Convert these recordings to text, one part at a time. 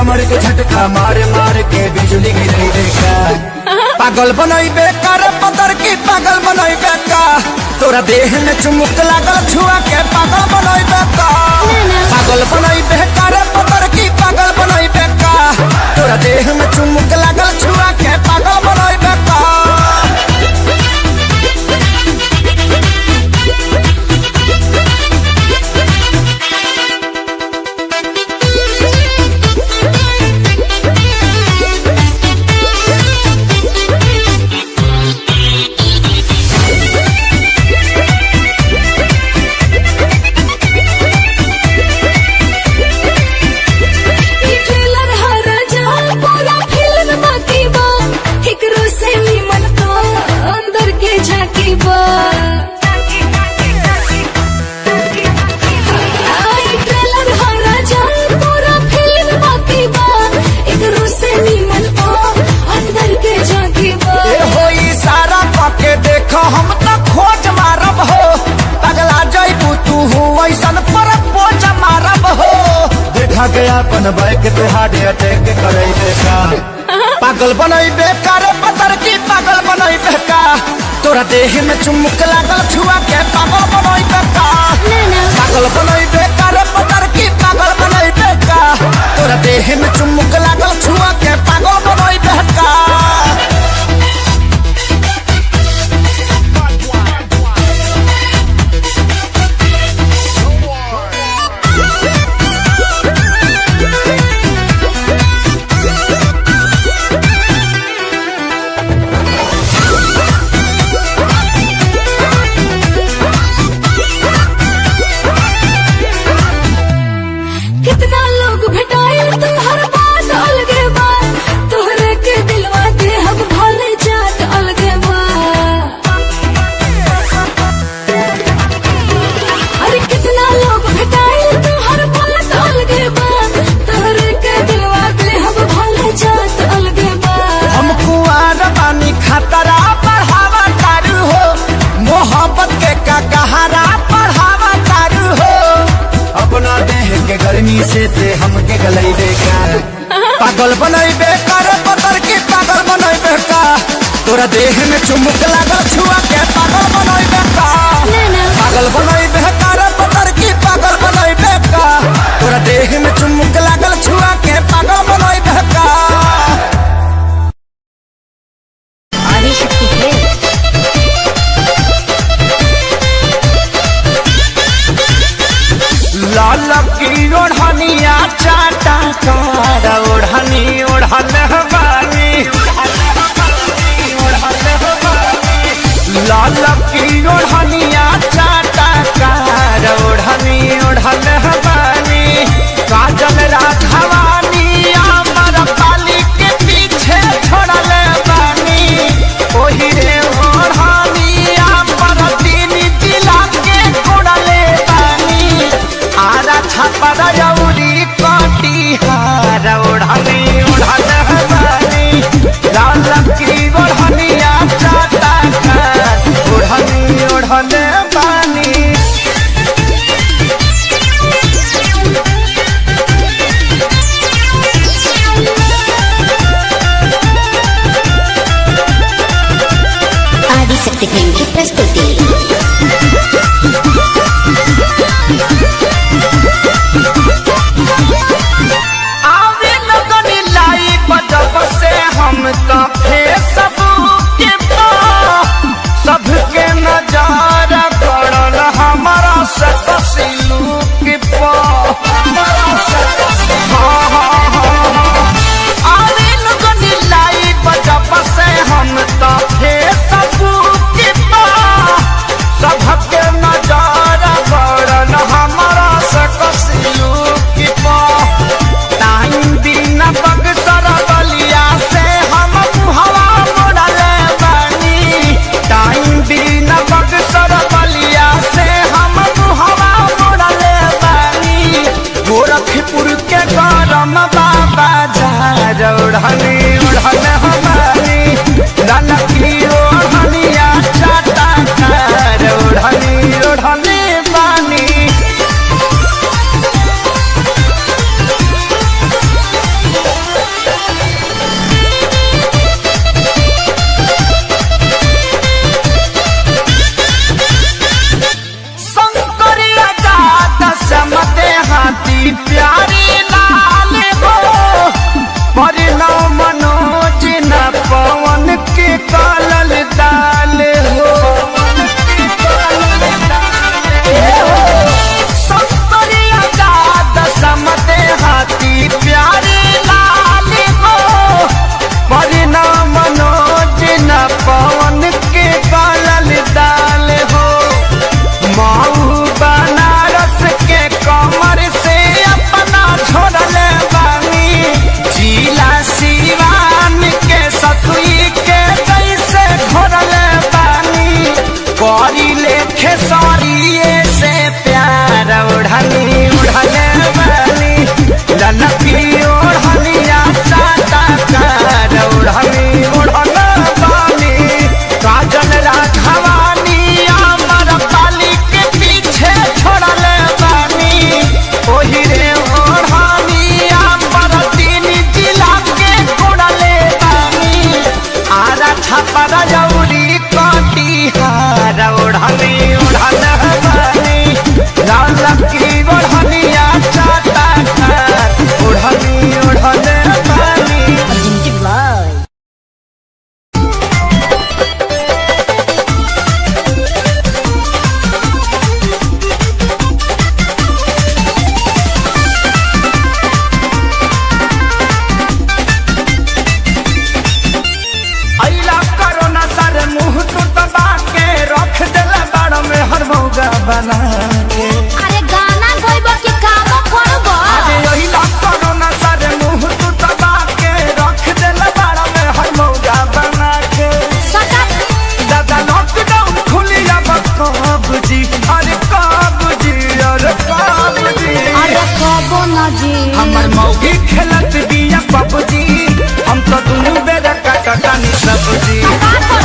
कमर के झटका मार मार के बिजली गिरे देखा। पागल बनई बेकार पतर की पागल बनई बेका, तोरा देह में चुमुक लागल छुआ के पागल बनई बेका। पागल बनई बेकार पतर की पागल बनई बेका, तोरा देह में चुमुक लागल छुआ के पागल बनई बेका। हम तो खोज मारब हो, पगला जइबू तू ऐसन पर पोज मारब हो। देखा गया अपन बैक पे हार्ट अटैक करे देखा। पागल बनई बेकार पतर की पागल बनई बेका, तोरा देह में चुमुक लागल छुआ के पागल बनई बेका। पागल बनई बेकार पतर की पागल बनई बेका, तोरा देह में चुमुक लागल छुआ के पागल बनई बेका। खतरा बढ़ावा तारू हो, मोहब्बत के का कहारा बढ़ावा तारू हो। अपना देह के गर्मी से ते हमके गलई बेका। पागल बनई बेकार पतर की पागल बनई बेका, तोरा देह में चुमुक लागल छुआ के पागल बनई बेका। पागल बनई बेकार पतर की पागल बनई बेका, तोरा देह में चुमुक लागल छुआ के पागल बनई बेका। लाल की ओढ़निया चाटा कार ओढ़नी ओढ़ल हवानी, लाल की ओढ़निया चाटा कार ओढ़नी ओढ़ल हवानी। काजल राघवानी अमर पाली के पीछे छोड़ल बानी, ओही रे ओढ़नी अमर तीन जिला के कोड़ले बानी। आरा छपरा यौरी कटिहार ओढ़नी ओढ़ल हवानी, लाल की ओढ़निया चाटा कार ओढ़नी ओढ़ल बानी। आदिशक्ति फिल्म की प्रस्तुति। हम तो फेसबुक पे सबके नजारा पड़ल हमारा सकसिलुक पे। अरे लोगन लाइव जब से हम तो फेसबुक पे सबके नजारा पड़ल हमारा सकसिलुक पे। टाइम बिना बक्सर बलिया से हम हवा मोड़ल बानी, टाइम बिना बक्सर बलिया से हम हवा मोड़ल बानी। गोरखपुर के गरम बाबा झार ओढ़नी ओढ़ल हमारी, लाल की ओढ़निया चाटा कार ओढ़नी ओढ़ले बानी। मौगी खेलत बिया पबजी हम तो दुनू बेरा कटतानी सब्जी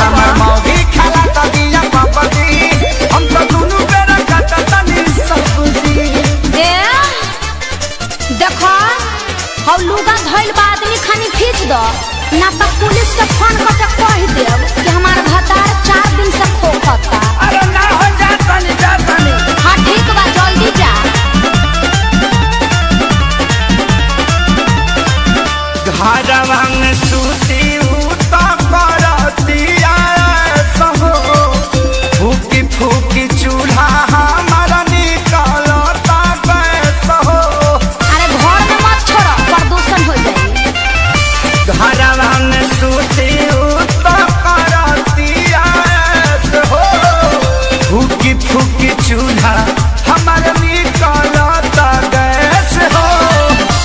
हमर मौगी खेलत बिया पबजी हम तो दुनू बेरा कटतानी सब्जी। देखो हौ लुगा धइल बा आदमी खानी खींच दो ना तो पुलिस के फोन करके कह देब कि हमार भतार 4 दिन से खोखता। अरे ना हो जा तनी हाँ ठीक बा जल्दी जा। घरवा में सूती उता करतिया सहो फूकी फूकी चूल्हा हमारा निकलता गैस हो। अरे घर में मत छोड़ो प्रदूषण हो जाए। घरवा में सूती उता करतिया सहो फूकी फूकी चूल्हा हमारा निकलता गैस हो।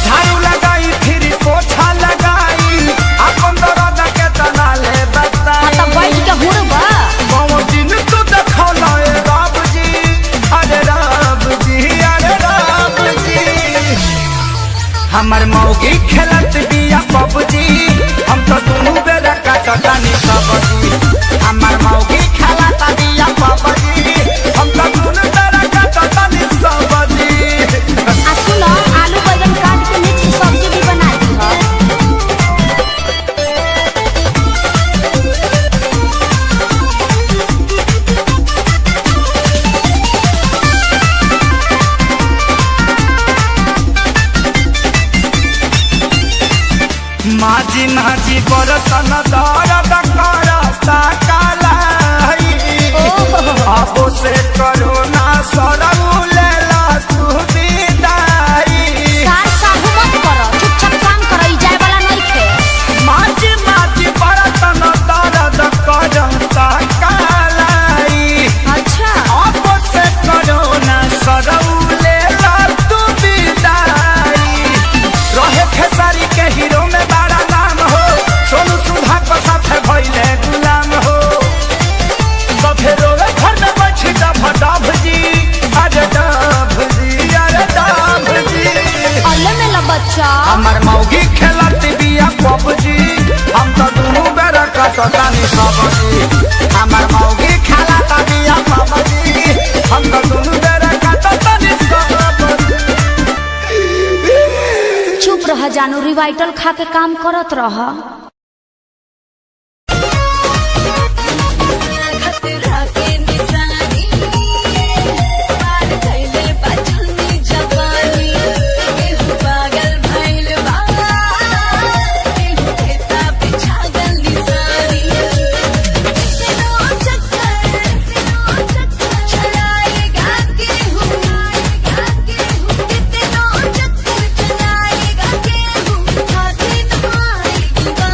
झाड़ू लगाई फिर पोछा लगाई अपन दर्द के तना ले बता तो बैठ के हुड़बा बाबू दिन तो देखो ना ए राम जी अरे राम जी अरे राम जी। हमर मौगी खेलत बिया पबजी हम तो दुनू बेरा कटतानी सब्जी हमर मौगी खेलत बिया पबजी हम तो दुनू बेरा कटतानी सब्जी। आ सुनो आलू बैंगन काट के मिक्स सब्जी भी बना दी हो। माझी माझी बरतन दर्द करता कालाई अब से करो ना सरऊ लेला तू विदाई। सार साहू मत करो चुपचाप काम करो ई जाए वाला नहीं थे। माझी माझी बरतन दर्द करता कालाई अच्छा अब से करो ना सरऊ लेला तू विदाई। रहे खेसारी के हीरो में बड़ा नाम हो सोनू सुधा को साथे भइले गुलाम हो। सफे रोवे घर में बैठी डभ जी अरे डभ जी अरे डभ जी। अल्ले में ला बच्चा हमर मौगी खेलत बिया पबजी हम तो दुनू बेरा कटतानी सब्जी हमर मौगी खेलत बिया पबजी हम तो दुनू बेरा कटतानी सब्जी। चुप रह जानू रिवाइटल खा के काम करत रह। Bye.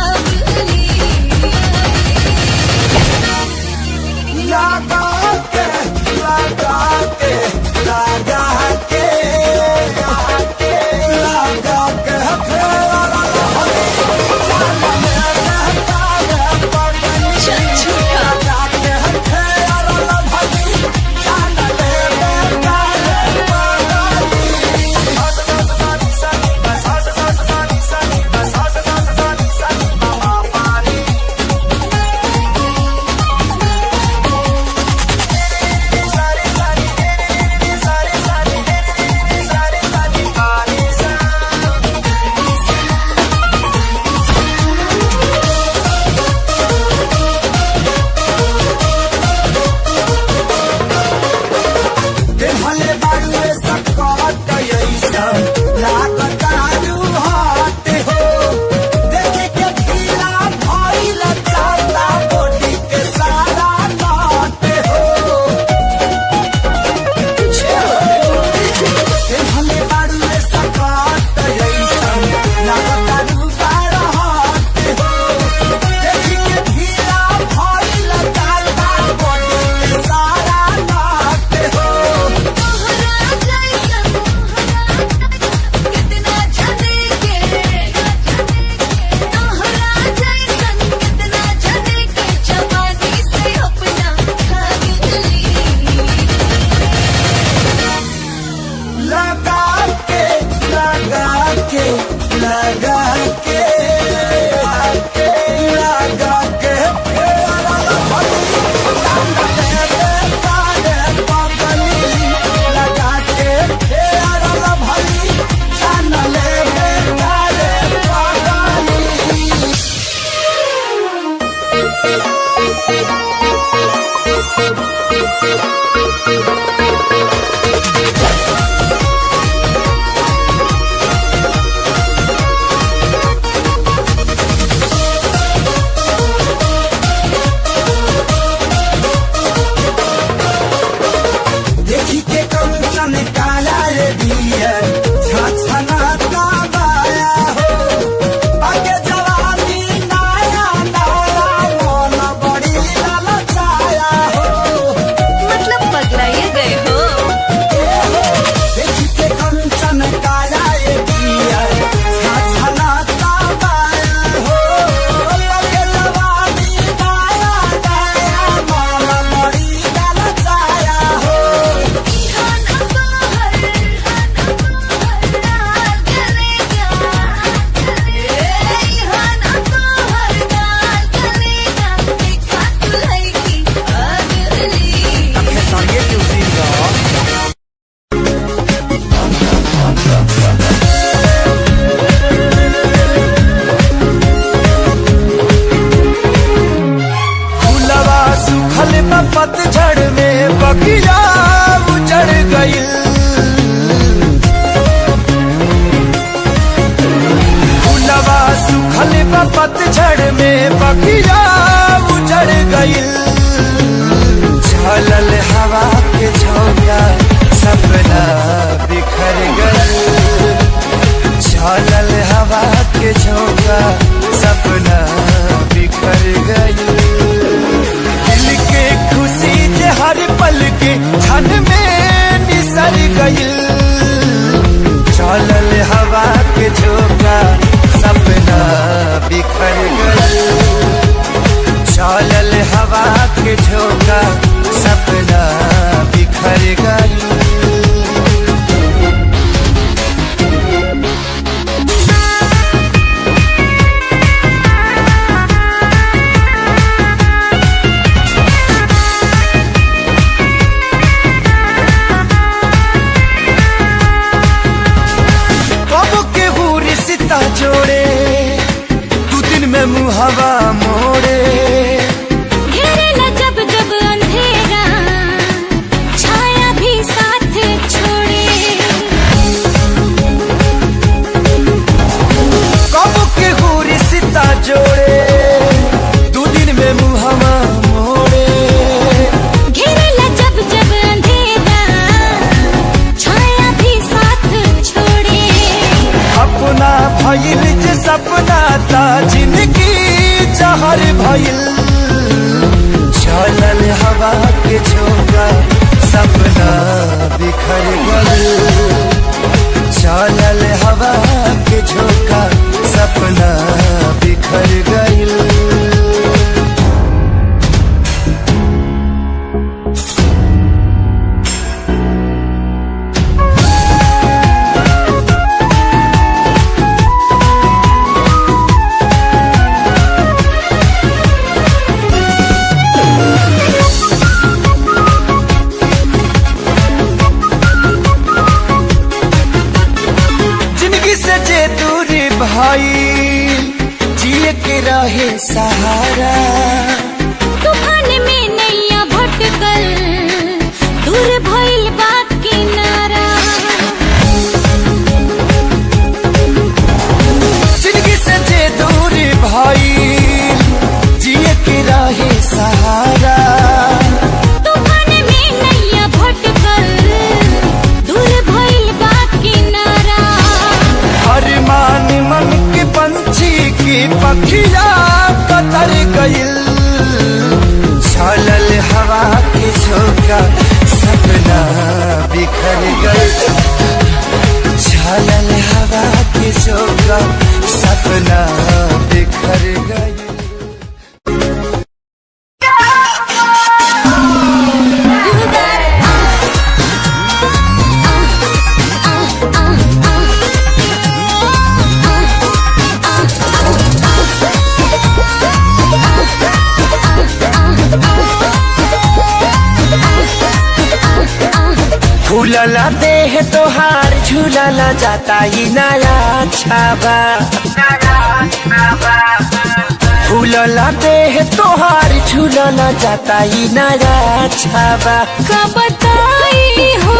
हवा के झोंका सपना बिखर गई। दिल के खुशी जे हर पल के क्षण में निसर गई। चलल हवा के झोंका सपना बिखर गई। चलल हवा के झोंका सपना बिखर गई। जोड़े तू दिन में मुहवा मोड़े। घेरेला जब जब अंधेरा छाया भी साथ छोड़े। कब के हो रिश्ता जोड़े तू दिन में मुहवा मोड़े। घेरेला जब जब अंधेरा छाया भी साथ छोड़े। अपना भइल जे सपना था जिंदगी जहर भइल। चलल हवा के झोंका सपना बिखर गई। चलल हवा के झोंका सपना बिखर गई। भाई जिए के रहे सहारा। तूफान में नैया भटकल दूर भइल बा किनारा। जिंदगी से जे दूर भाई जिए के रहे सहारा। तूफान में नैया भटकल दूर भइल बा किनारा। अरमान मन के पंछी की पखिया कतर गइल। चलल हवा के झोंका सपना बिखर गइल। चलल हवा के झोंका सपना बिखर गइल। फूलला देह तोहार झूलला जाता ही नया छाबा। फूलला देह तोहार झूलला जाता ही नया छाबा। का बताई हो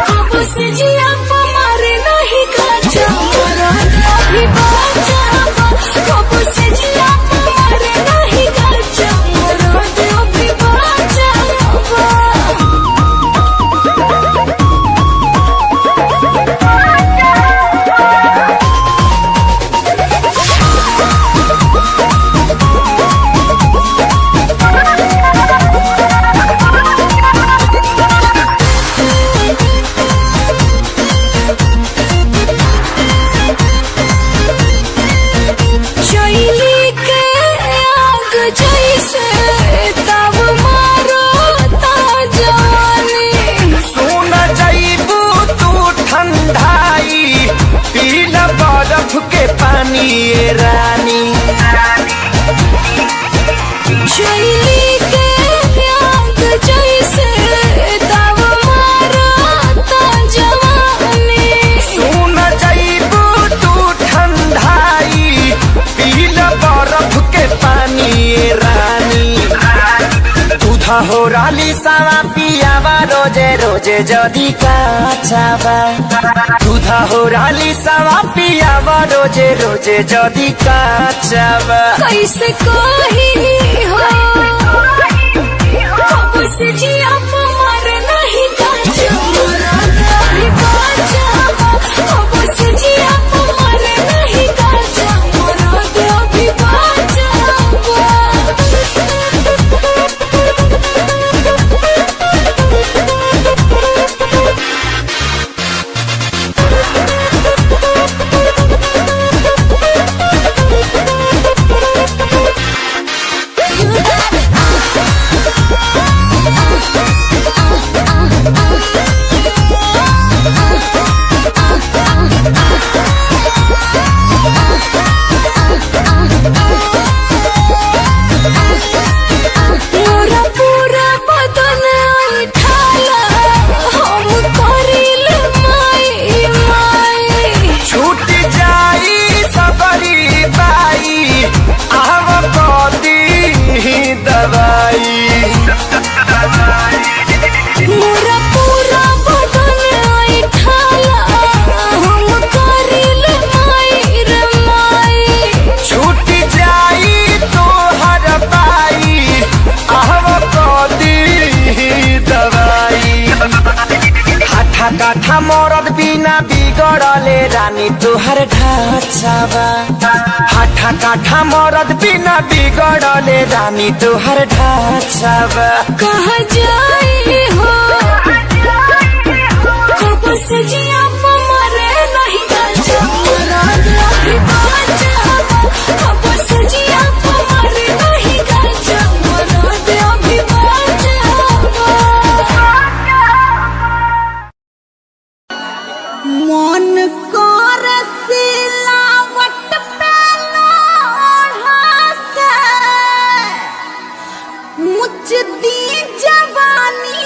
कब से जिया मारे नहीं खाचा मोरा अभी बाचा। कब से जिया मारे नहीं खाचा मोरा अभी बाचा। के पानी ये रानी। शैली के आग जैसे तब मारा ता जवानी। सुन जाइबू तू ठंडाई पीला बर्फ के पानी ये रानी। दूधा हो राली सावा पियावा रोजे रोजे जदी काचावा। दूधा हो राली सावा पियावा रोजे रोजे जदी काचावा। कैसे कही हो कब से जिया मार नहीं काचा मोरा भी बाचा। कब से जिया मरद बिना बिगड़ले रानी तुहर ढांचावा हाथा काठा मरद बिना बिगड़ले रानी तुहर ढांचावा कहाँ जाई हो कब से जिया मरे नहीं गाजा मराद अभी बाजा कब से जिया मरे नहीं गाजा मराद अभी बाजा मन कर सिलावट पे लोढ़ा से मुझ दी जवानी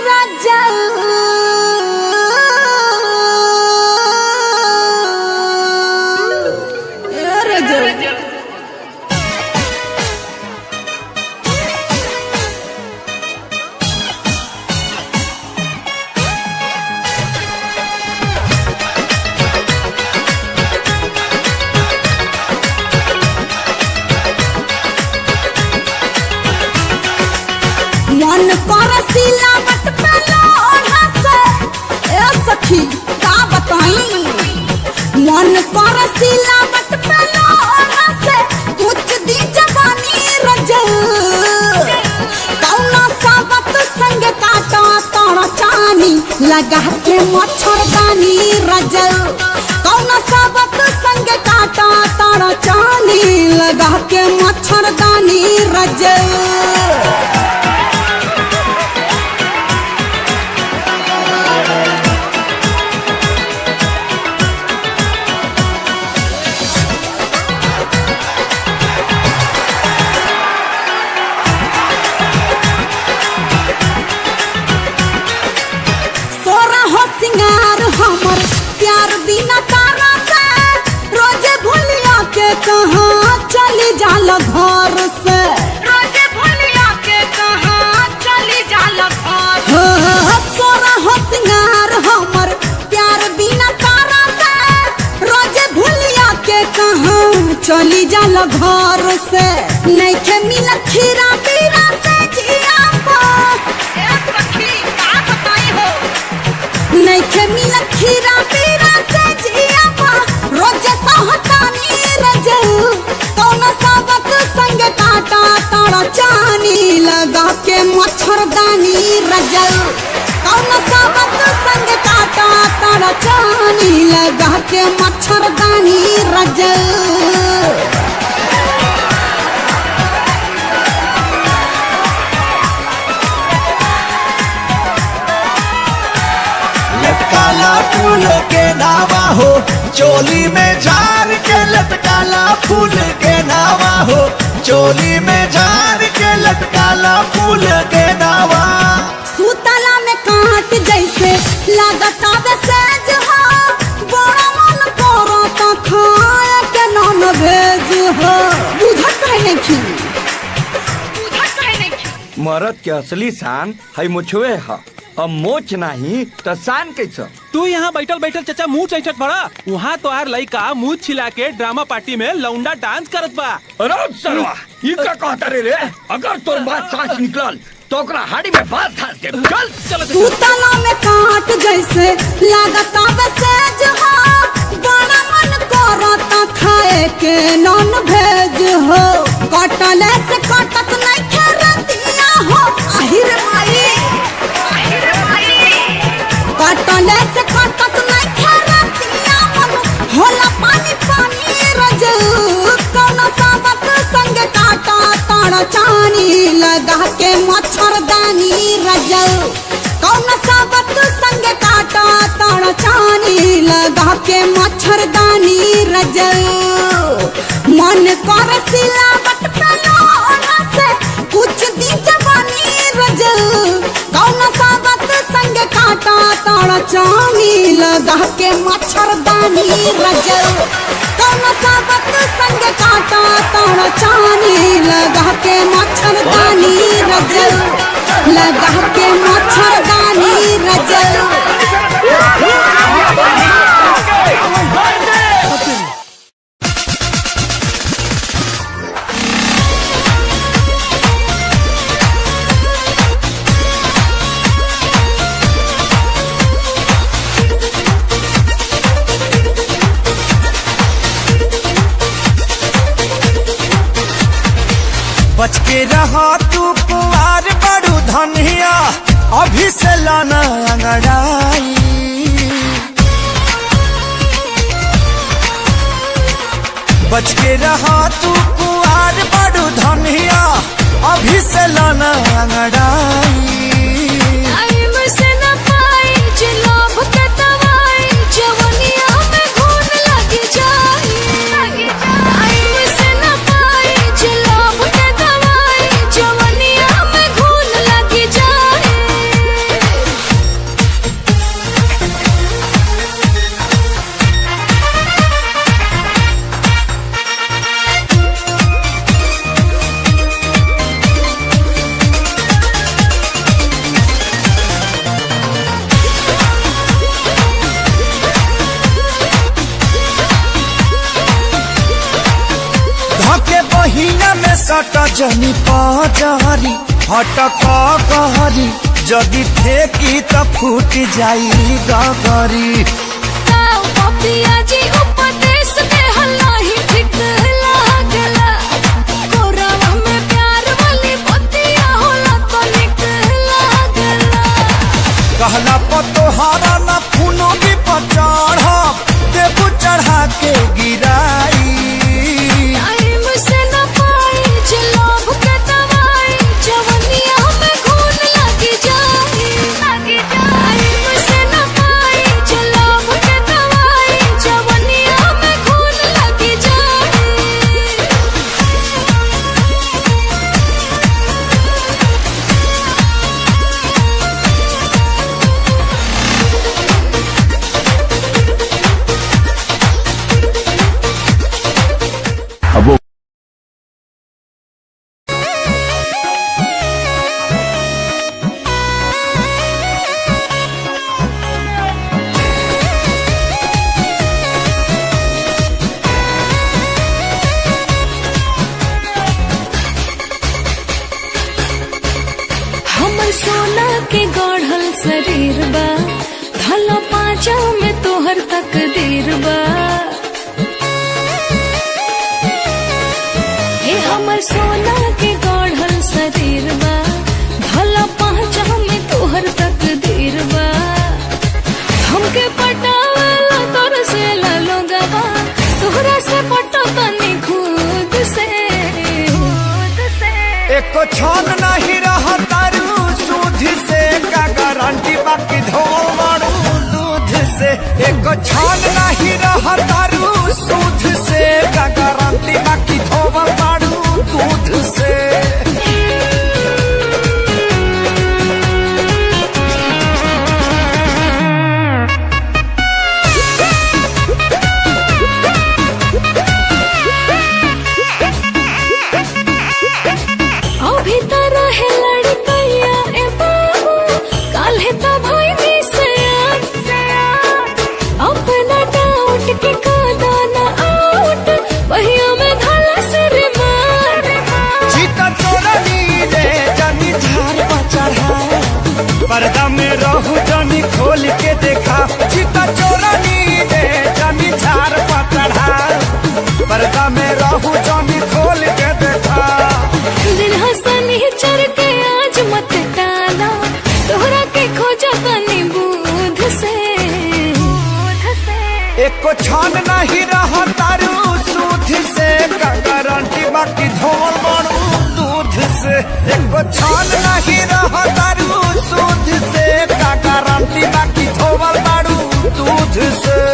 रजल मन कर सिलावट पे लोढ़ा से ए सखी का बताई मन कर सिलावट पे लोढ़ा से कुछ दी जवानी रजल कौना सावत संग काटा तोड़ा चानी लगा के मच्छरदानी रजल कौना सावत संग काटा तोड़ा चानी लगा के मच्छरदानी रजल सिंगार हमर प्यार बिना तारा से रोजे भूलिया के कहाँ चली जाल घर से रोजे भूलिया के कहाँ चली जाल घर सोरा हो सिंगार हमर प्यार बिना तारा से रोजे भूलिया के कहाँ चली जाल घर से नहीं के मिल खीरा पीरा से जिया नहीं के मिल खीरा पीरा से जिया रोज सहतानी रजल कौन सावत संग काटा तारा चानी लगा के मच्छरदानी रजल कौन सावत संग काटा तारा चानी लगा के मच्छरदानी रजल लटकाला फूल के नावा हो चोली में झार के लटकाला फूल के नावा हो चोली में झार के लटकाला फूल के नावा सूतला में काट जैसे लागता बेसेज हो बड़ा मन करता खाए के नॉन वेज हो बुझत है नहीं मरद के असली शान है मुछुए है अब मोच नहीं तो शान कैसे तू यहाँ बैठल बैठल चचा मुँह चैचट पड़ा वहाँ तो यार लड़का मुँह छिला के ड्रामा पार्टी में लौंडा डांस करत बा। अरे सरवा ये क्या कहता रे अगर तोर बात सांस निकलल तो ओकरा हाड़ी में बात धास के चल चल सूतला में काट जैसे लागता बेसेज हो बड़ा मन करता खाए के नॉन वेज हो कटले से कटत नहीं खेरतिया हो आहिर माई कटले से कटत नहीं खेरतिया होला पानी पानी रजल कौन सावत संग काटा ताड़ा चानी लगा के मच्छरदानी रजल कौन सावत संग काटा ताड़ा चानी लगा के मच्छरदानी रजल मन कर सिलावट पे लोढ़ा से कुछ दी जवानी रजल कौन सावत संग काटा ताड़ा चानी लगा के मच्छरदानी रजल कौन सावत संग काटा ताड़ा चानी लगा के मच्छरदानी रजल लगा के मच्छरदानी रजल के रहा तू कुंवार बड़ू धनिया अभी से लाना अंगड़ाई। बच के रहा तू कुंवार बड़ू धनिया अभी से लाना अंगड़ाई। महीना में सटा जनी पाजारी हटका कहरी जदि फेंकी त फूट जाई गगरी। जी उपदेश दे हल्ला ही ठीक लागला कोरावा में प्यार वाली बतिया होला तो निक लागला। कहला पतोहारा ना फूनो भी पचढ़ देबू चढ़ा के गिराई। सोना के गढ़ल शरीर बा धला पाँचा में तोहर तकदीर बा। हे हमर सोना के गढ़ल शरीर बा धला पाँचा में तोहर तकदीर बा। हमके पटावला तोर से लोगवा तोहरा से पटो तनी खुद से। एको छन नहीं रहा तारू सूद से का गारंटी बाकी धोल मारू दूध से। एको छन नहीं रहा तारू सूद से का गारंटी बाकी धोल मारू दूध से। अभी तो रहे लड़कैया ए बाबू काल्हे तो भाई भी से अपना डाउट के कादा ना आउट बहिया में धला से रे मार। चीता चोरनी दे जानी झार पर चढ़ा पर्दा में रहू जानी खोल के देखा। चीता चोरनी दे जानी झार पर चढ़ा पर्दा में रहू जानी खोल के देखा। दिन हंसनी चढ़ के आज मत टाला तोहरा के खोजा तनी बूध से। एको छान नहीं रहा तारू सूद से का गारंटी बाकी धोल मारू दूध से। एको छान नहीं रहा तारू सूद से का गारंटी बाकी धोल मारू दूध से।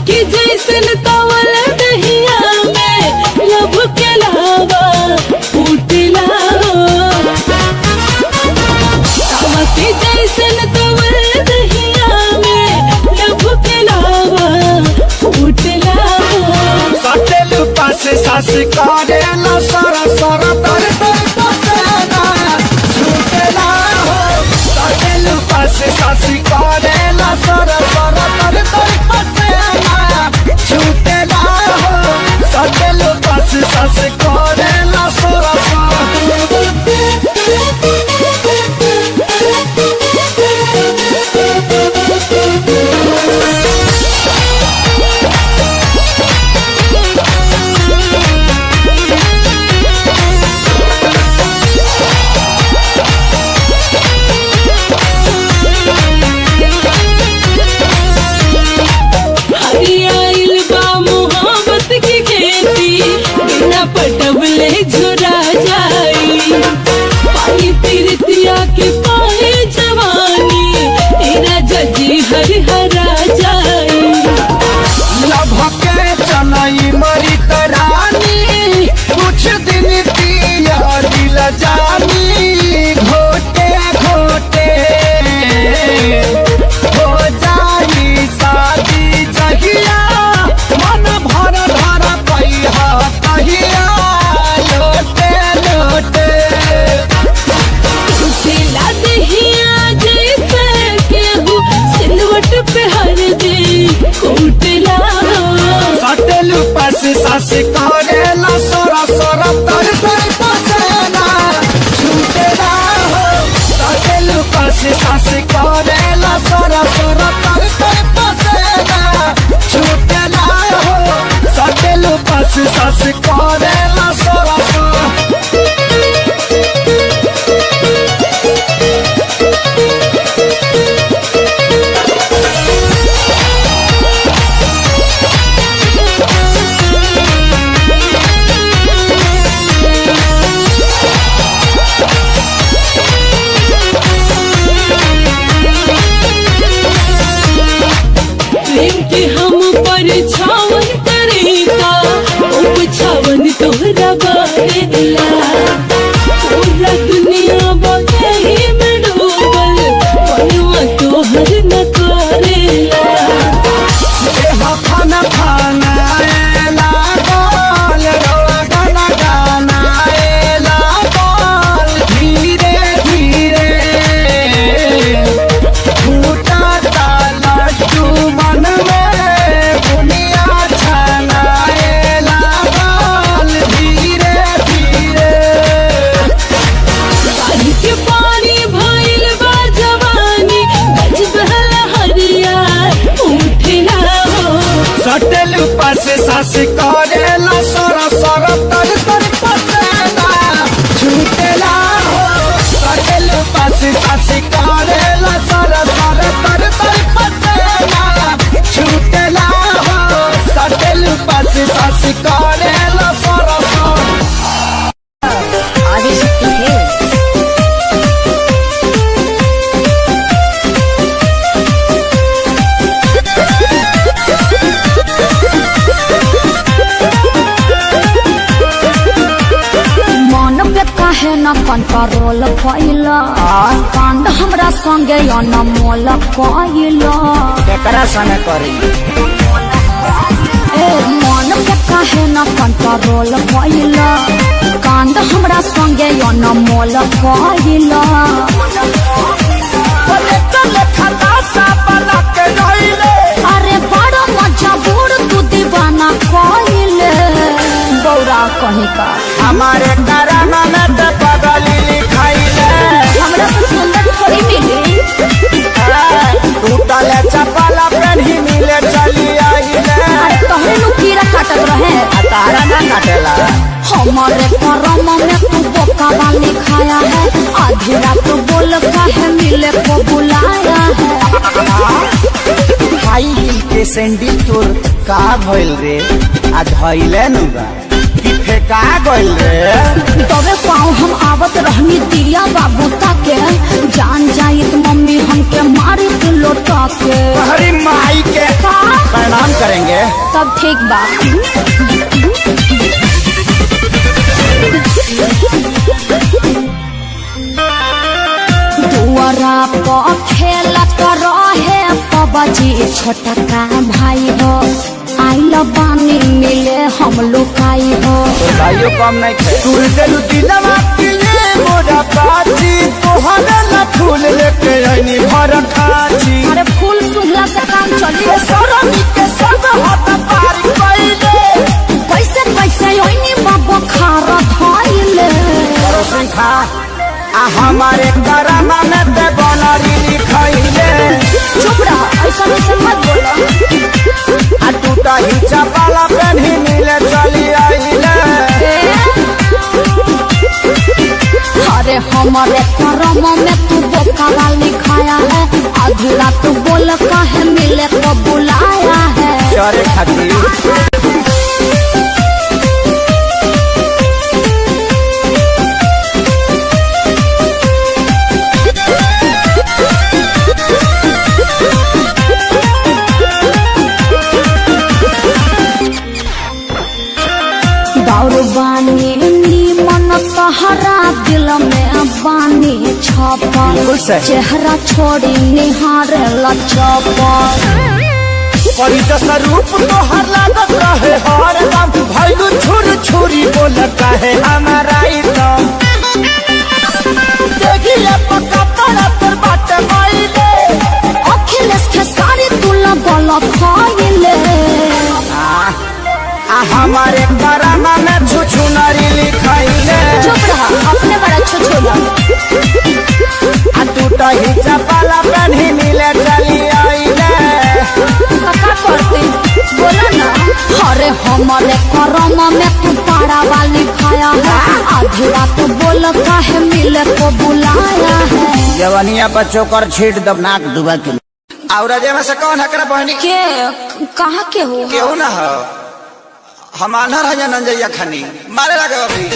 कि जैसन तवल दहिया में लब के लावा फूटला कि जैसन तवल दहिया में लब के लावा सास करेला सर सर तर तर पसेना छूटेला हो सटेलू पास सास करेला सर सर तर तर पसेना छूटेला हो सटेलू पास सास करेला सर पटबले झुरा जाई पानी पीरतिया के पाए जवानी तेरा जजी हर हरा जाई लभके चनई मरी तरानी कुछ दिन पिया दिल जानी घोटे घोटे हो जाई शादी जहिया मन भर धर पैहा कहिया लोटे लोटे दिला दहिया जैसे केहू सिलवट पे हर दे कूटला सटेलू पास सास करेला सोरा सोरा तर तर पसेना छूटेला हो सटेलू पास सास करेला सोरा सोरा तर तर पसेना छूटेला हो सटेलू पास सास करेला सोरा सोरा प्रेम के हम पर छावन करेगा छावन तोहरा बारेला पूरा दुनिया बही में डूबल बनवा तोहर न करेला खाना खाना लागल गाना गाना लागल धीरे धीरे फूटा लड्डू मन में बुनिया छना लागल धीरे धीरे पानी के पानी भइल बा जवानी गज बहल हरिया उठला हो सटेलू पास सास करेला सर सर तर तर पसेना छूटेला हो सटेलू पास सास करेला सर सर तर तर पसेना छूटेला हो सटेलू पास सास करेला सर सर आदिशक्ति है मन पे काहे न कंट्रोल कइला कांड हमरा संगे अनमोल कइला केकरा संगे करी ए मन पे काहे न कंट्रोल कइला कांड हमरा संगे अनमोल कइला बोले चले खलासा बना के रहिले अरे बड़ा मजबूर तू दीवाना कइले गौरा कहीं का हमारे कराना में तो पगली लिखाइले हमरा से सुंदर थोड़ी मिली टूटले चपला पेन्ही मिले चली आइले अरे तोहरे नु कीड़ा काटत रहे तारा ना काटेला हमारे करम में तू बोका वाली खाया है आधी रात बोल काहे मिले को बुलाया है हाई हिल के सैंडल तोर का भइल रे आ धइले नु बा कि फेका गइल रे तबे पाँव हम आवत रहनी दिया बाबू ताके जान जाई तो मम्मी हमके मारी तू लोटा के हरी माई के प्रणाम करेंगे तब ठीक बा दुआरा पर खेलत रहे पबजी छोटका भाई हो आइल बानी मिले हम लुकाई हो। भाइयों कम नहीं खे। तू दिल दिलवा के ये मोरा बाजी तोहरा ला फूल लेके आईनी भर खाची। अरे फूल सुंघला से काम चली। सरनी के सब हाथ पार कइले कैसे कैसे ओइनी बाबा खारा धइले। सिखा आ हमारे करामा में ते बनरी लिखइले। चुप रह, ऐसा ऐसा मत बोलो। आ टूटा ही चपाला पेन्ही मिले चली आइले। अरे हमारे करम में तू बोकावा लिखाया है। आधी रात बोल काहे मिले तो बुलाया है। चरे खातिर दारू बानी नीमन तहरा दिल में बानी छपल। चेहरा छोड़ी निहारे लचपल। परी जैसा रूप तोहर लागत रहे हर दम। भैलू छुर छुरी बोलता है हमारा एकदम। देखिए पक्का तोरा पर बाटे माइले। अखिलेश के सारे तू लगल खाइले। हमारे करामा में छुछु नारी लिखाइले। चुप रहा, अपने बड़ा छुछुला। आ टूटा ही चपाला पेन्ही मिले चली आइले। का करते बोला ना। अरे हमारे करम में तू पारा वाली खाया है। आधी रात बोल काहे मिले को बुलाया है। जवनिया पर चोकर छीट दबनाक डुबा के। और जे में से कौन हकरा बहनी के कहाँ के हो। केहू ना हो। हम आनर है नंजैया खनी मारे लगे अभी।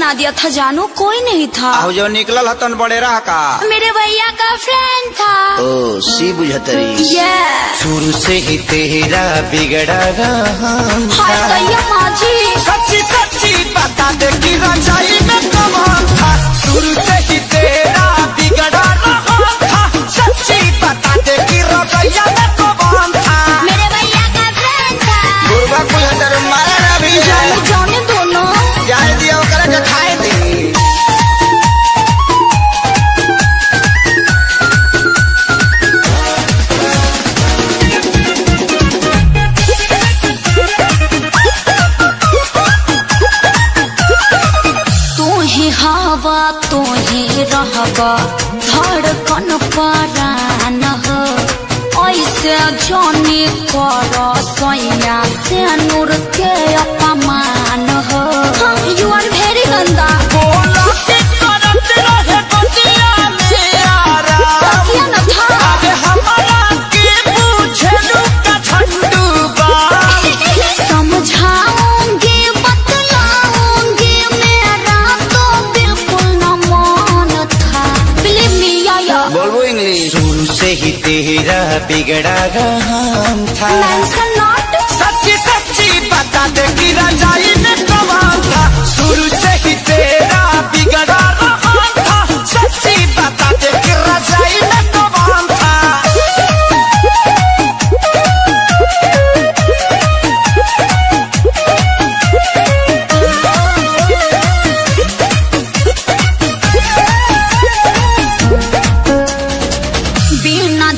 दिया था जानू कोई नहीं था। जो निकलल हतन बड़े रहा का मेरे भैया का फ्रेंड था। ओ सी बुझतरी। शुरू से ही तेरा बिगड़ा रहा। हाय दैया माँ जी। सच्ची सच्ची बता दे कि रजाई में कौन था। शुरू से ही तेरा बिगड़ा रहा था। सच्ची बता दे कि रजाई में कौन था। मेरे भैया का फ्रेंड था। गुरबा कुल हटर मारा ना भी जाने जाने दोनों जाने दिया ओकरा के खाए दी। हवा तू ही रहबा धड़कन परान हो। ऐसे जानी कर सैया से नूर के अपमान हो। यू आर वेरी गंदा। से ही तेरा बिगड़ा रहा था। सच्ची सच्ची बता दे कि रजाई में कौन था। शुरू से ही तेरा बिगड़ा रहा था। सच्ची बता दे कि रजाई में कौन था।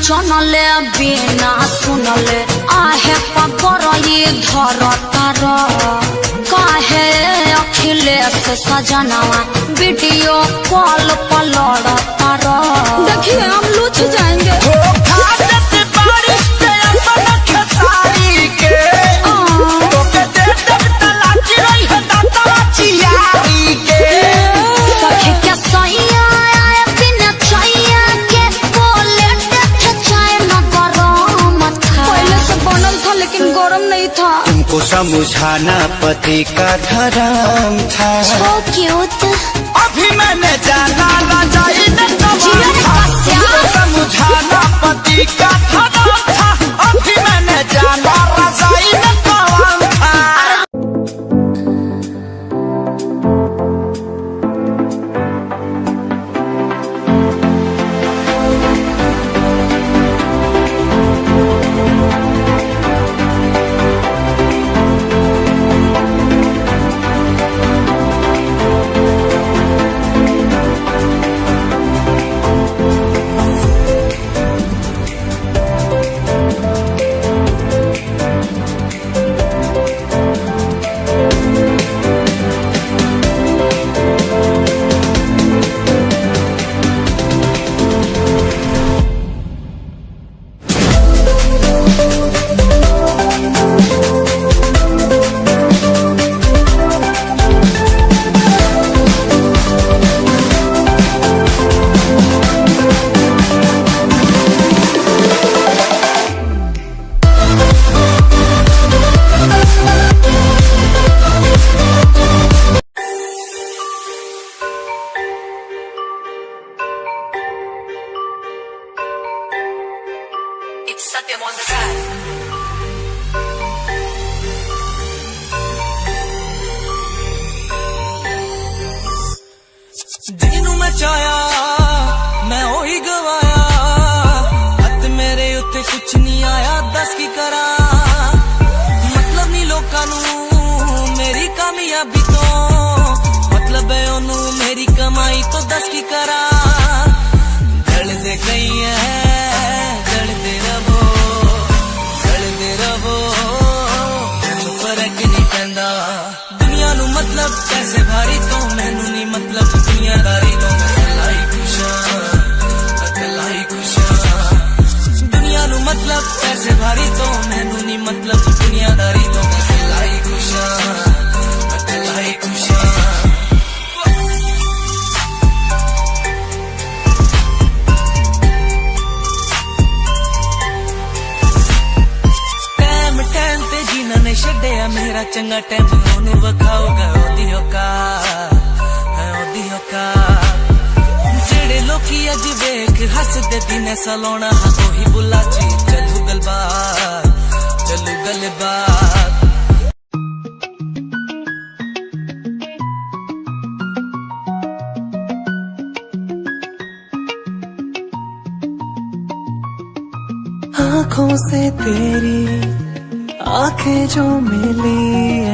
जनले बिना सुनले आहे पकर ये धर तार। काहे अखिलेश सजनवा वीडियो कॉल पर लड़ तार। देखिए हम लूच जाएंगे। बारिश सबको समझाना पति का धर्म था। So cute. अभी मैंने जाना रजाई में जिया रे कस्या। समझाना पति का धर्म था। अभी मैंने जाना रजाई में कौन था। ਜਿਹਨੂੰ ਮੈਂ ਚਾਹਿਆ ਮੈਂ ਉਹੀ ਗਵਾਇਆ ਹੱਥ ਮੇਰੇ ਉੱਤੇ ਕੁਛ ਨਹੀਂ ਆਇਆ ਦੱਸ ਕੀ ਕਰਾਂ ਮਤਲਬ ਨਹੀਂ ਲੋਕਾਂ ਨੂੰ ਮੇਰੀ ਕਾਮਯਾਬੀ ਤੋਂ ਮਤਲਬ ਹੈ ਉਹਨੂੰ ਮੇਰੀ ਕਮਾਈ ਤੋਂ ਦੱਸ ਕੀ ਕਰਾਂ ਜਲਦੇ ਗਈ ਹੈ ਜਲਦੇ ਰਵੋ ਮੈਨੂੰ ਫਰਕ ਨਹੀਂ ਪੈਂਦਾ ਦੁਨੀਆ ਨੂੰ ਮਤਲਬ ਪੈਸੇ ਭਾਰੀ ਤੋਂ ਮੈਨੂੰ ਨਹੀਂ ਮਤਲਬ ਦੁਨੀਆਦਾਰੀ ਤੋਂ ਮੈਂ ਲਾਈ ਖੁਸ਼ਾਂ ਦੁਨੀਆ ਨੂੰ ਮਤਲਬ ਪੈਸੇ ਭਾਰੀ ਤੋਂ ਮੈਨੂੰ ਨਹੀਂ ਮਤਲਬ ਦੁਨੀਆਦਾਰੀ ਤੋਂ ਮੈਂ ਲਾਈ ਖੁਸ਼ਾਂ ਟਾਈਮ ਤੇ ਜਿਨ੍ਹਾਂ ਨੇ ਛੱਡਿਆ ਮੇਰਾ ਚੰਗਾ ਟਾਈਮ ਉਹਨੂੰ ਵਿਖਾਊਗਾ ਉਹਦੀ ਔਕਾਤ ਜਿਹੜੇ ਲੋਕੀ ਅੱਜ ਵੇਖ ਹੱਸਦੇ ਦਿਨੇ ਸਲਾਉਣਾ ਉਹੀ ਬੁੱਲਾ ਚ ਚੱਲੂ ਗੱਲਬਾਤ आँखों से तेरी आंखें जो मिली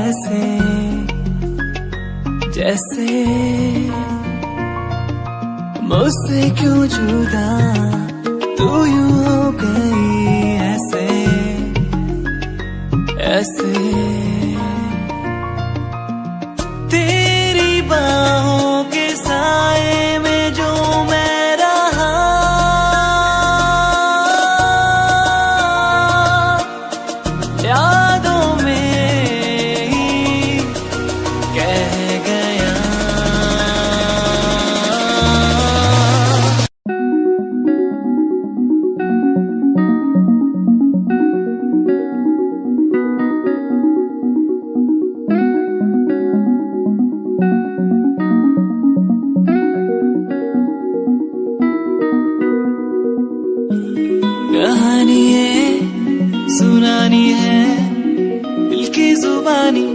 ऐसे जैसे मुझसे क्यों जुदा तू यूं हो गई ऐसे तेरी बाहों के साए में जो मैं रहा यादों में ही कह गया कहानी है सुनानी है दिल की जुबानी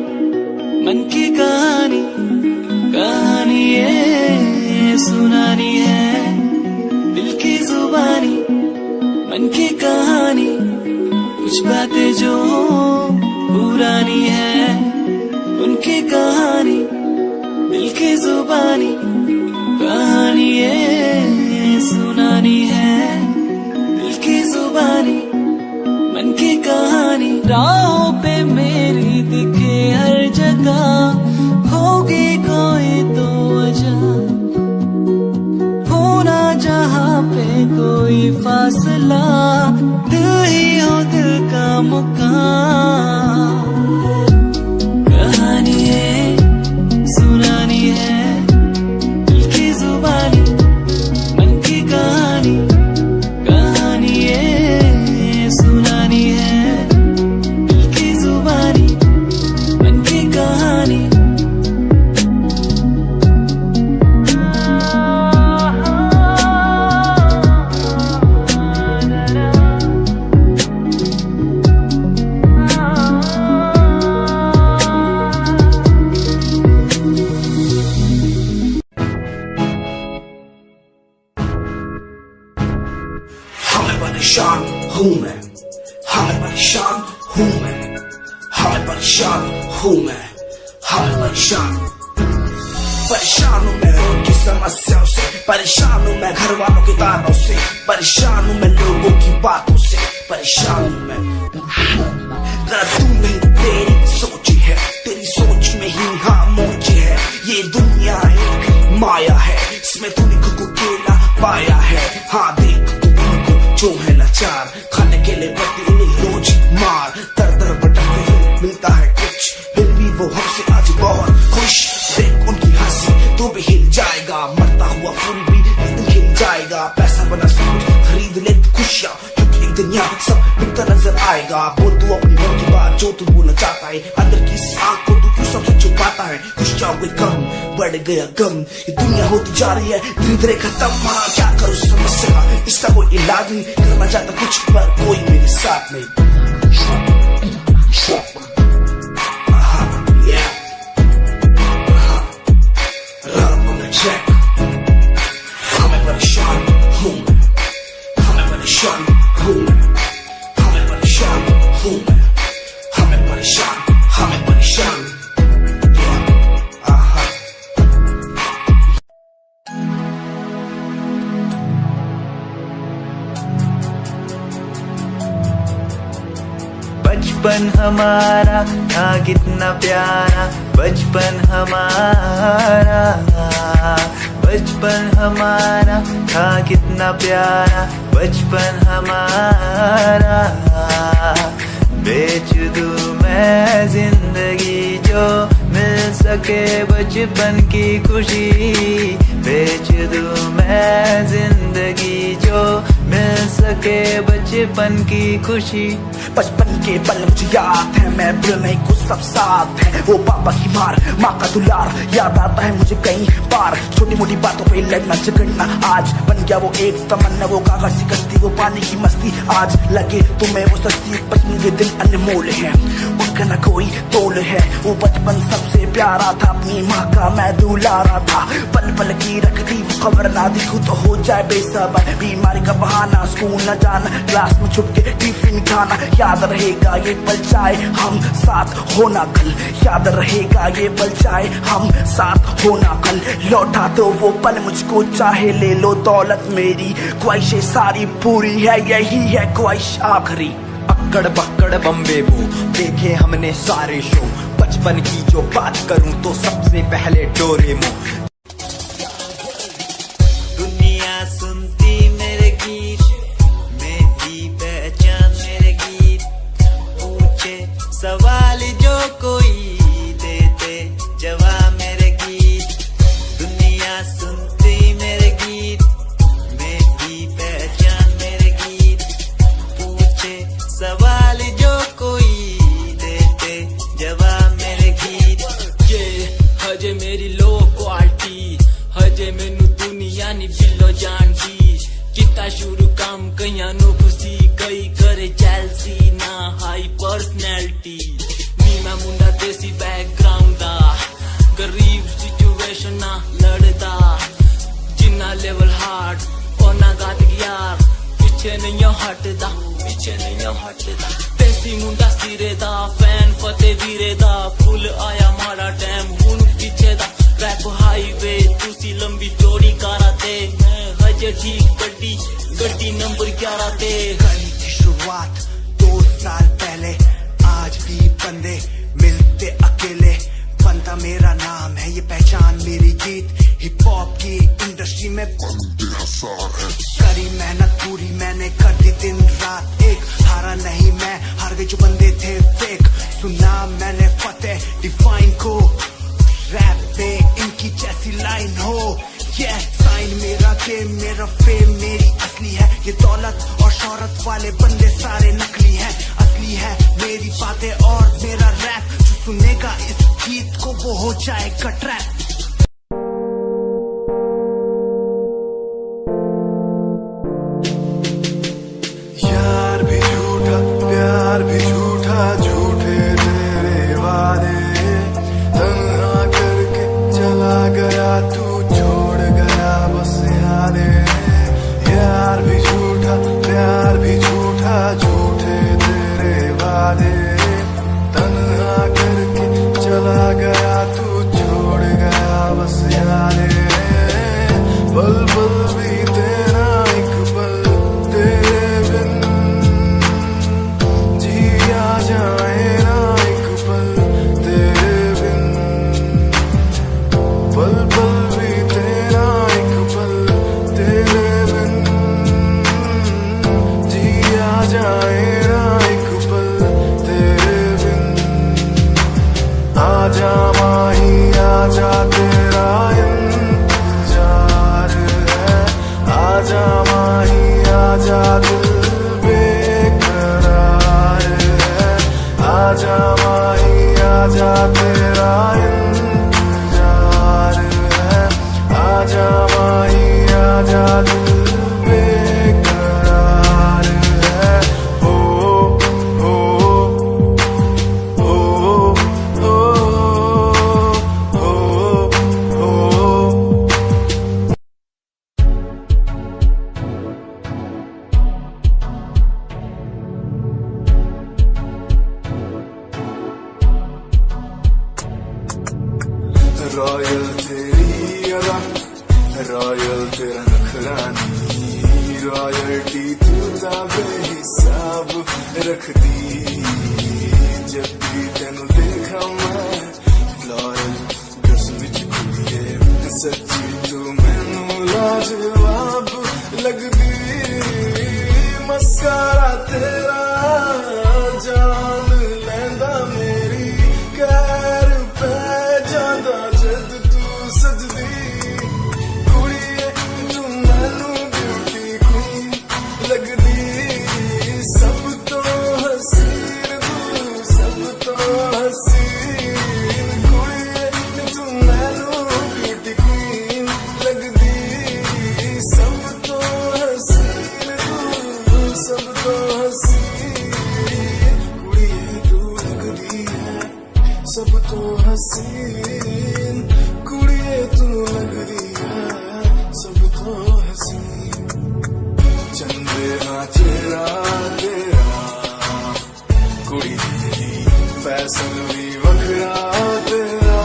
मन की कहानी है सुनानी है दिल की जुबानी मन की कहानी कुछ बातें जो पुरानी है उनकी कहानी दिल की जुबानी कहानी है सुनानी है दिल की जुबानी मन की कहानी राहों पे मेरी दिखे हर जगह होगी कोई तो वजह होना जहाँ पे कोई फासला दिल ही हो दिल का मुकाम कहानी है सुनानी है दिल की जुबानी मन की कहानी सुनानी है दिल की जुबानी परेशान हूँ मैं, हाँ मैं परेशान हूँ मैं, हाँ मैं परेशान हूँ मैं, हाँ मैं परेशान हूँ मैं रोज की समस्याओं से, परेशान हूँ मैं घर वालों के तानों से, परेशान हूँ मैं लोगों की बातों से, परेशान हूँ मैं। जरा तू नहीं तेरी सोच है, तेरी सोच में ही हाँ मौज है, ये दुनिया एक माया है, इसमें तूने खुद को अकेला पाया है। हाँ देख तू उनको जो है लाचार, खाने के लिए पड़ती उन्हें रोज मार, दर दर भटकते फिर मिलता है कुछ, फिर भी वो हमसे आज बहुत खुश। देख उनकी हंसी तो भी हिल जाएगा, मरता हुआ फूल भी खिल जाएगा, पैसा बना सब खरीद ले खुशियाँ, क्योंकि एक दिन यहाँ सब बिकता नजर आएगा। बोल तू अपनी मन की बात जो तू बोलना चाहता है, अंदर की इस आँख को तू क्यों सबसे छुपाता है। खुशियाँ हुई कम बढ़ गया गम, ये दुनिया होती जा रही है धीरे धीरे खत्म। हाँ क्या करूँ समस्या का इसका कोई इलाज नहीं, करना चाहता कुछ पर कोई मेरे साथ नहीं। हमें परेशान हूँ मैं, हमें परेशान हूँ मैं, हमें परेशान हूँ मैं, हमें परेशान, हमें परेशान। बचपन हमारा था कितना प्यारा, बचपन हमारा, बचपन हमारा था कितना प्यारा, बचपन हमारा। बेच दूं मैं जिंदगी जो मिल सके बचपन की खुशी, बेच दूं मैं जिंदगी जो मिल सके बचपन की खुशी। बचपन के पल मुझे याद है, मैं भूल नहीं कुछ सब साथ है, वो पापा की मार माँ का दुलार याद आता है मुझे कई बार। छोटी मोटी बातों पे लड़ना झगड़ना आज बन गया वो एक तमन्ना, वो कागज की कश्ती वो पानी की मस्ती, आज लगे तुम्हें वो सस्ती। बचपन के दिन अनमोल है उनका न कोई तोल है, वो बचपन सबसे प्यारा था, अपनी माँ का मैं दुलारा था। पल पल की रखती वो खबर ना दिखूं तो हो जाए बेसब्र, बीमारी का बहाना स्कूल न जाना, क्लास में छुप के टिफिन खाना। याद रहेगा ये पल चाहे हम साथ होना कल, याद रहेगा ये पल चाहे हम साथ होना कल। लौटा दो वो पल मुझको चाहे ले लो दौलत मेरी, ख्वाहिशें सारी पूरी है यही है ख्वाहिश आखिरी। अक्कड़ बक्कड़ बम्बे वो देखे हमने सारे शो, बचपन की जो बात करूं तो सबसे पहले डोरेमोन। दुनिया सुनती मेरे गीत, मेरी पहचान मेरे गीत, पूछे सवाल जो कोई देते जवाब मेरे गीत। दुनिया सुनती मेरे गीत, मेरी पहचान मेरे गीत, पूछे सवाल जो कोई देते जवाब मेरे गीत। ये हजे मेरी लो क्वालिटी, हजे मैनू दुनिया नी बिलो जानदी, किता शुरू काम कईयां नो खुशी कई करे जेलसी ना हाई पर्सनैलिटी। नी मैं मुंडा देसी बैकग्राउंड दा, गरीब सिचुएशन ना लड़दा, जिन्ना लेवल हार्ड और ना गात यार, पीछे नहीं हटदा, पीछे नहीं हटदा। देसी मुंडा सिरे दा, फैन फते वीरे दा, फुल आया माड़ा टाइम हुन पीछे दा। रैप हाईवे तुसी लंबी चौड़ी कारा ते, मैं हजे ठीक गड्डी गड्डी नंबर 11 ते। कहीं की शुरुआत 2 साल पहले, आज भी बंदे मिलते अकेले, बनता मेरा नाम है ये पहचान मेरी गीत। हिप हॉप की इंडस्ट्री में बंदे हजार है, करी मेहनत पूरी मैंने कर दी दिन रात एक, हारा नहीं मैं हार गए जो बंदे थे फेक। सुना मैंने फतेह डिफाइन को, रैप पे इनकी जैसी लाइन हो, ये साइन मेरा गेम मेरा फेम मेरी असली है। ये दौलत और शोहरत वाले बंदे सारे नकली हैं, असली है मेरी बातें और मेरा रैप। जो सुनेगा इस गीत को वो हो जाएगा ट्रैप। यार भी झूठा प्यार भी झूठा, झूठे तेरे वादे, तन्हा करके चला गया तू, छोड़ गया बस यादें। यार भी झूठा प्यार पल बीते ना एक पल तेरे बिन, जिया जाए ना एक पल तेरे बिन, पल पल बीते ना एक पल तेरे बिन, जिया जाए ना एक पल तेरे बिन। आजा माही आजा तेरा इंतजार है, आजा माही आजा दिल बेकरार है, आजा माही आजा तेरा इंतजार है, आजा माही आजा दिल बेकरार है। ओ ओ ओ ओ ओ ओ रॉयल तेरी अदा, रॉयल तेरा नखरानी, रॉयल्टी तू ता बेहिसाब रखदी। जब भी तेनू देखा मैं फ्लोरल ड्रेस विच कुड़िए, सच्ची तू मैनू लाजवाब लगदी। मस्कारा तेरा जान लैंदा मेरी, कैर पै जांदा जद तू सजदी। कुड़िए तू मैनू ब्यूटी क्वीन लगदी, सब तो हसीन तू सब तो हसीन। कुड़िए तू मैनू ब्यूटी क्वीन लगदी, सब तो हसीन तू सब तो हसीन। कुड़िए तू लगदी है सब तो हसीन, कुड़िए तू लगदी है सब तो हसीन। चंदे हाँ चेहरा तेरा कुड़िए, फैशन भी वखरा तेरा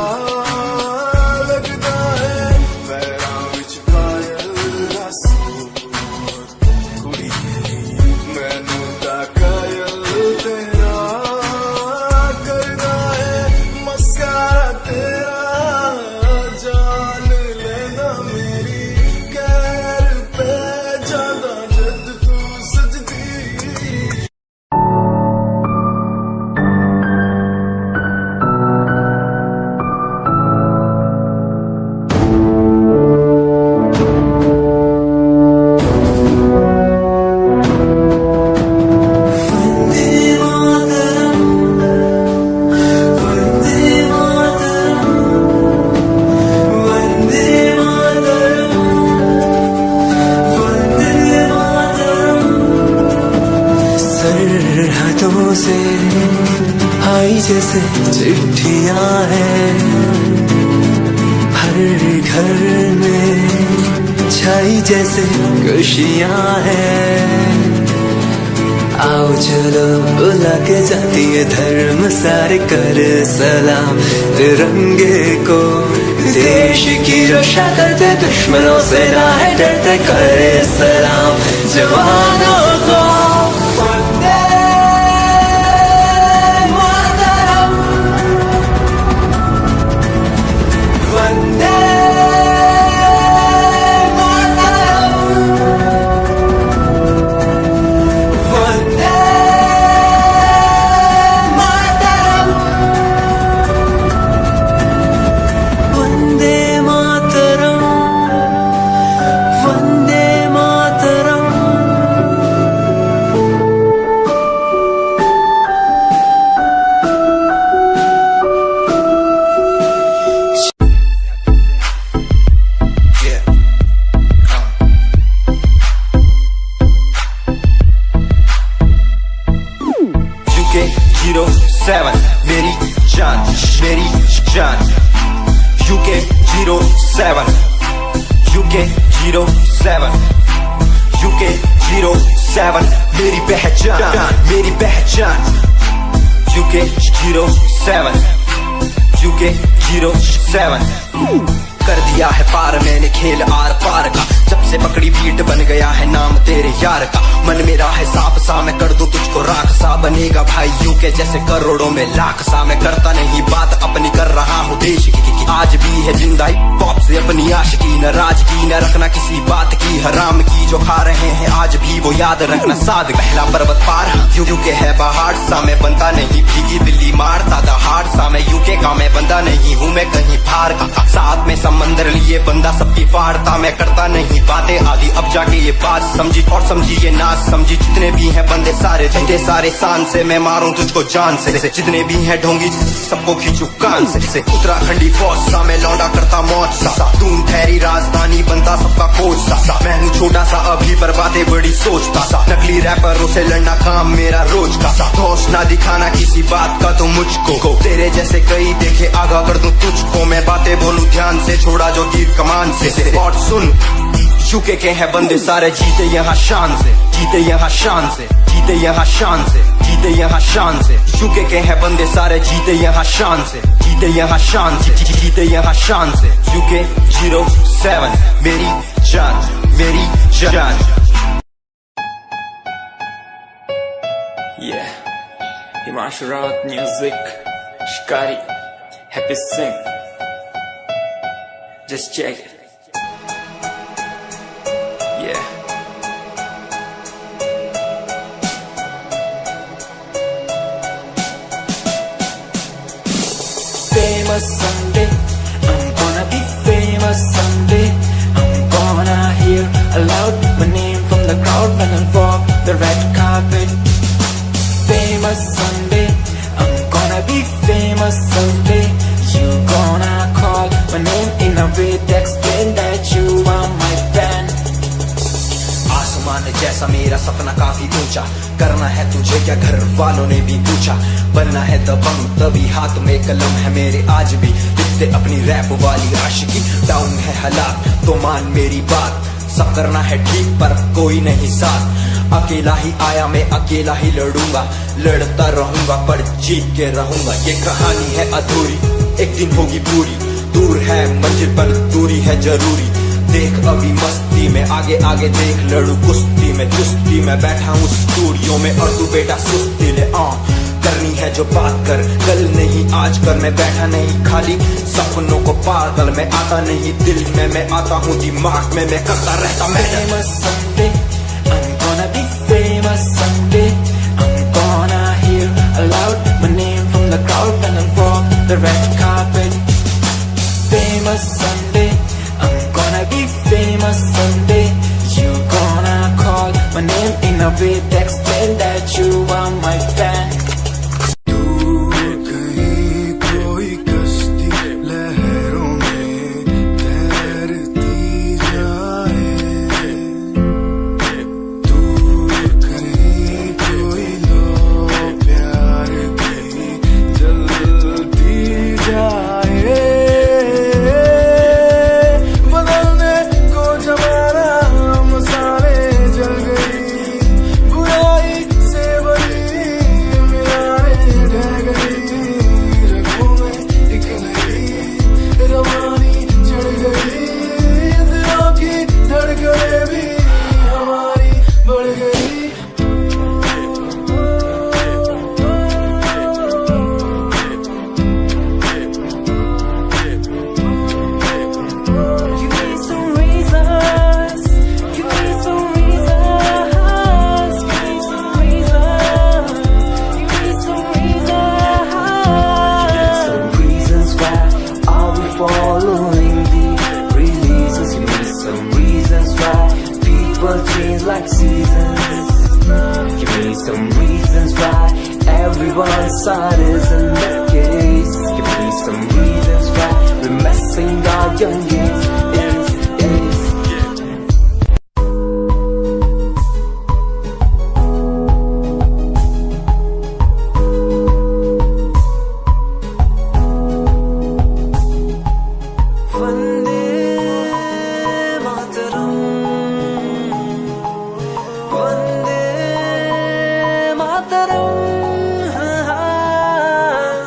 लगदा है। पैरां विच पायल दा सूट कुड़िए, मैनू ता कायल तेरा करदा है। मस्कारा तेरा जान लेंदा मेरी, कैर पे जांदा जद तू सजदी। सरहदों से आई जैसे चिट्ठियां हैं, हर घर में छाई जैसे खुशियां हैं। आओ चलो बुला के जाती है धर्म सारे कर सलाम तिरंगे को। देश की रक्षा करते दुश्मनों से ना है डरते, करे सलाम जवानों को। वंदे मातरम, वंदे मातरम, वंदे मातरम, वंदे मातरम, वंदे मातरम। UK07 मेरी जान मेरी जान। UK07 UK07 UK07 मेरी पहचान मेरी पहचान। UK07 UK07 कर दिया है पार मैंने खेल आर पार का, जब से पकड़ी बीट बन गया है नाम तेरे यार का। मन मेरा है सांप सा, मैं कर दूं तुझको राख सा, बनेगा भाई यूं के जैसे करोड़ों में लाख सा। मैं करता नहीं बात अपनी, कर रहा हूँ देश की, आज भी है जिंदा पॉप से अपनी आशिकी, नाराजगी न रखना किसी बात की, हराम की जो खा रहे हैं आज भी वो याद रखना साद। पहला पर्वत पार यूं के है पहाड़ सा, मैं बनता नहीं भीगी दिल्ली मारता दहाड़ सा, मैं यूके का मैं बंदा नहीं हूँ मैं कहीं बाहर का, साथ में समंदर लिए बंदा सबकी फाड़ता। मैं करता नहीं बातें आदि, अब जाके ये बात समझी और समझी ये नाच समझी। जितने भी हैं बंदे सारे झंडे सारे शान से, मैं मारूं तुझको जान से, जितने भी हैं ढोंगी सबको खींचू कान से। उत्तराखंडी फौज सा, मैं लौंडा करता मौज सा, दून ठहरी राजधानी बनता सबका कोच सा। मैं हूँ छोटा सा अभी पर बातें बड़ी सोचता सा, नकली रैपरों से लड़ना काम मेरा रोज का सा। होश ना दिखाना किसी बात का तो मुझको, तेरे जैसे कई देखे आगा कर दूं तुझको। मैं बातें बोलूं ध्यान से, छोड़ा जो तीर कमान से। और सुन यूके के हैं बंदे सारे, जीते यहाँ शान से, जीते यहाँ शान से, जीते यहाँ शान से, जीते यहाँ शान से। यूके के हैं बंदे सारे, जीते यहाँ शान से, जीते यहाँ शान से, जीते यहाँ शान से। यूके 07 मेरी जान, मेरी जान। Yeah, Himanshu Rawat music, Shikari, Happy Singh. Just check it. Yeah. Famous someday, I'm gonna be famous someday. I'm gonna hear aloud my name from the crowd when I walk the red carpet. Famous someday, I'm gonna be famous someday. You gonna call my name in a way to explain that you are my fan. आसमान जैसा मेरा सपना काफी ऊंचा, करना है तुझे क्या घर वालों ने भी पूछा। बनना है दबंग तभी हाथ में कलम है मेरे, आज भी लिखते अपनी रैप वाली आशिकी। डाउन है हालात तो मान मेरी बात, सब करना है ठीक पर कोई नहीं साथ। अकेला ही आया मैं अकेला ही लड़ूंगा, लड़ता रहूंगा पर जीत के रहूंगा। ये कहानी है अधूरी, एक दिन होगी पूरी, दूर है मंजिल पर दूरी है जरूरी। देख अभी मस्ती में आगे आगे देख, लड़ू कुश्ती में चुस्ती में बैठा हूँ स्टूडियो में, और तू बेटा सुस्ती ले करनी है जो बात कर, कल नहीं आज कर। मैं बैठा नहीं खाली सपनों को पागल, मैं आता नहीं दिल में, मैं आता हूँ दिमाग में, मैं करता रहता मैं। Famous someday, I'm gonna be famous someday. I'm gonna hear aloud my name from the crowd when I walk the red carpet. Famous someday, I'm gonna be famous someday. You gonna call my name in a way to explain that you are my fan. Like seasons, give me some reasons why everyone's side isn't the case. Give me some reasons why we're messing our young years.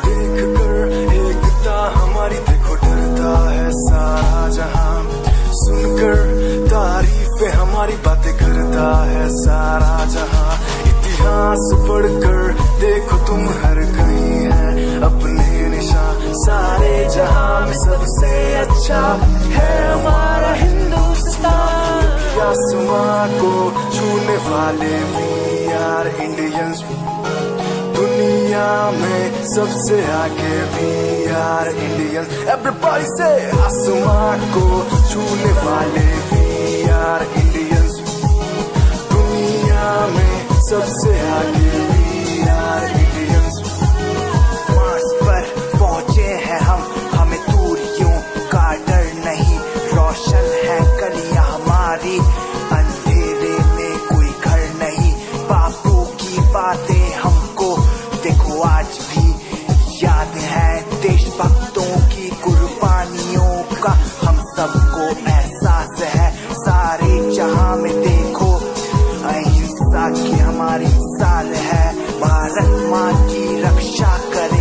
देखकर एकता हमारी देखो डरता है सारा पे हमारी बातें करता है सारा जहां। इतिहास पढ़कर देखो तुम हर कहीं है अपने निशान। सारे जहां में सबसे अच्छा है हमारा हिंदुस्तान। आसमां को छूने वाले वी आर इंडियंस। दुनिया में सबसे आगे वी आर इंडियंस। एवरीबॉडी से आसमां को छूने वाले वी आर इंडियंस। दुनिया में सबसे आगे वी आर इंडियंस। मार्स पर पहुंचे हैं हम, हमें दूरियों का डर नहीं। रोशन है गलियां हमारी, अंधेरे में कोई घर नहीं। बापू की बातें हमको देखो आज भी याद है। देशभक्तों की कुर्बानियों का हम सबको एहसास है। सारे जहां में देखो अहिंसा की हमारी साल है। भारत माँ की रक्षा करे